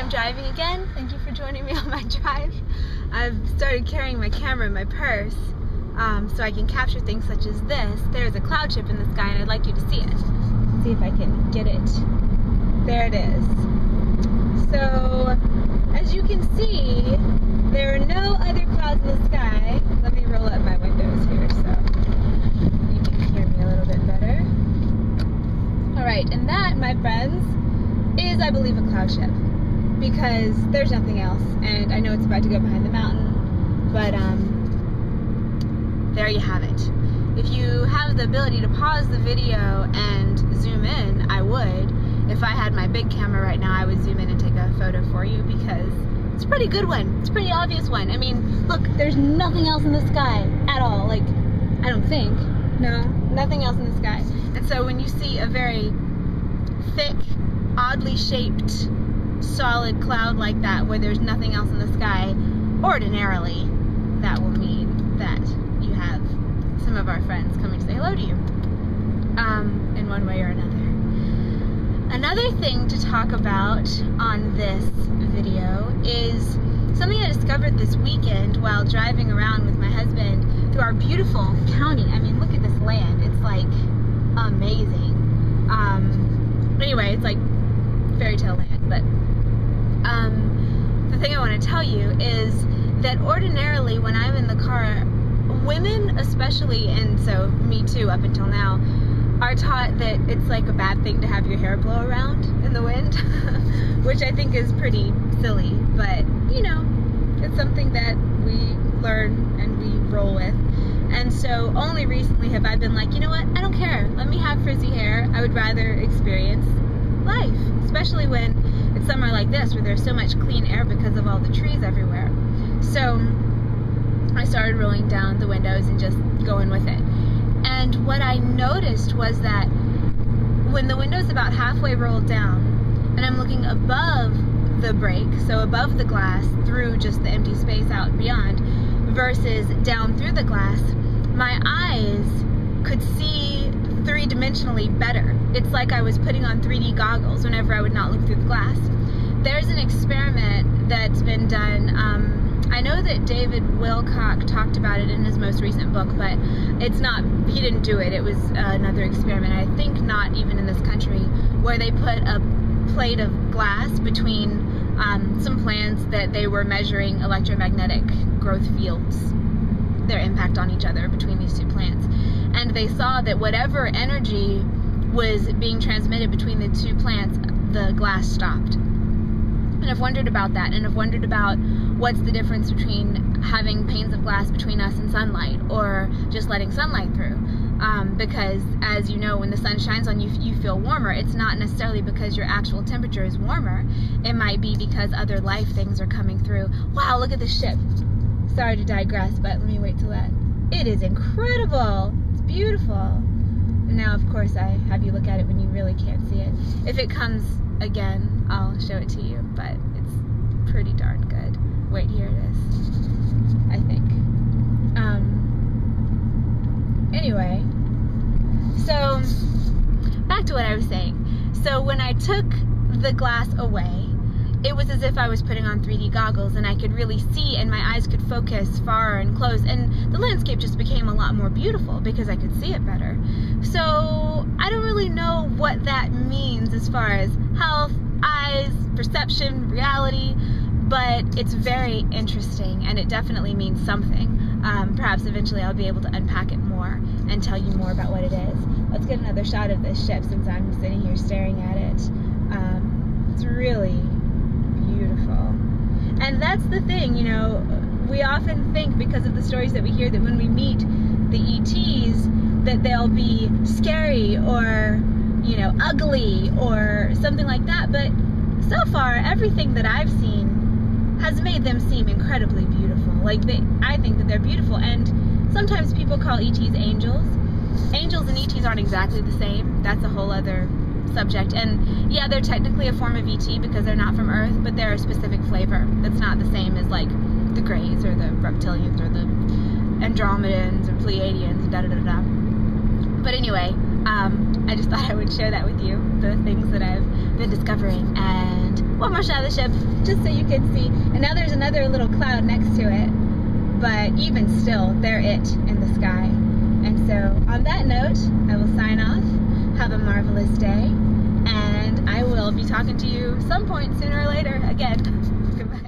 I'm driving again. Thank you for joining me on my drive. I've started carrying my camera in my purse so I can capture things such as this. There's a cloud chip in the sky and I'd like you to see it. Let's see if I can get it. There it is. So, as you can see, there are no other clouds in the sky. Let me roll up my windows here so you can hear me a little bit better. Alright, and that, my friends, is, I believe, a cloud chip. Because there's nothing else, and I know it's about to go behind the mountain, but there you have it. If you have the ability to pause the video and zoom in, I would. If I had my big camera right now, I would zoom in and take a photo for you because it's a pretty good one. It's a pretty obvious one. I mean, look, there's nothing else in the sky at all. Like, I don't think. No, nothing else in the sky. And so when you see a very thick, oddly shaped, solid cloud like that where there's nothing else in the sky, ordinarily, that will mean that you have some of our friends coming to say hello to you in one way or another. Another thing to talk about on this video is something I discovered this weekend while driving around with my husband through our beautiful county. I mean, look at this land. It's like amazing. Anyway, it's like fairy tale land, but the thing I want to tell you is that ordinarily when I'm in the car, women especially, and so me too up until now, are taught that it's like a bad thing to have your hair blow around in the wind, which I think is pretty silly, but you know, it's something that we learn and we roll with. And so only recently have I been like, you know what, I don't care, let me have frizzy hair. I would rather experience life, especially when it's somewhere like this where there's so much clean air because of all the trees everywhere. So I started rolling down the windows and just going with it. And what I noticed was that when the window's about halfway rolled down and I'm looking above the break, so above the glass through just the empty space out beyond, versus down through the glass, my eyes could see three-dimensionally better. It's like I was putting on 3D goggles whenever I would not look through the glass. There's an experiment that's been done. I know that David Wilcock talked about it in his most recent book, but it's not, he didn't do it. It was another experiment, I think not even in this country, where they put a plate of glass between some plants that they were measuring electromagnetic growth fields, their impact on each other between these two plants. And they saw that whatever energy was being transmitted between the two plants, the glass stopped. And I've wondered about that, and I've wondered about what's the difference between having panes of glass between us and sunlight, or just letting sunlight through. Because, as you know, when the sun shines on you, you feel warmer. It's not necessarily because your actual temperature is warmer. It might be because other life things are coming through. Wow, look at this ship. Sorry to digress, but let me wait till that. It is incredible. It's beautiful. And now, of course, I have you look at it when you really can't see it. If it comes again, I'll show it to you, but it's pretty darn good. Wait, here it is, I think. Anyway, so back to what I was saying. So when I took the glass away, it was as if I was putting on 3D goggles and I could really see and my eyes could focus far and close, and the landscape just became a lot more beautiful because I could see it better. So I don't really know what that means as far as health, eyes, perception, reality, but it's very interesting and it definitely means something. Perhaps eventually I'll be able to unpack it more and tell you more about what it is. Let's get another shot of this ship since I'm sitting here staring at it. It's really beautiful. And that's the thing, you know, we often think because of the stories that we hear that when we meet the ETs that they'll be scary or, you know, ugly or something like that, but so far everything that I've seen has made them seem incredibly beautiful. Like, I think that they're beautiful, and sometimes people call ETs angels. Angels and ETs aren't exactly the same. That's a whole other subject. And yeah, they're technically a form of ET because they're not from Earth, but they're a specific flavor that's not the same as like the Greys or the Reptilians or the Andromedans or Pleiadians, da-da-da-da. But anyway, I just thought I would share that with you, the things that I've been discovering. And one more shot of the ship, just so you can see. And now there's another little cloud next to it, but even still, they're it in the sky. And so, on that note, I will sign off. Have a marvelous day, and I will be talking to you some point sooner or later again. Goodbye.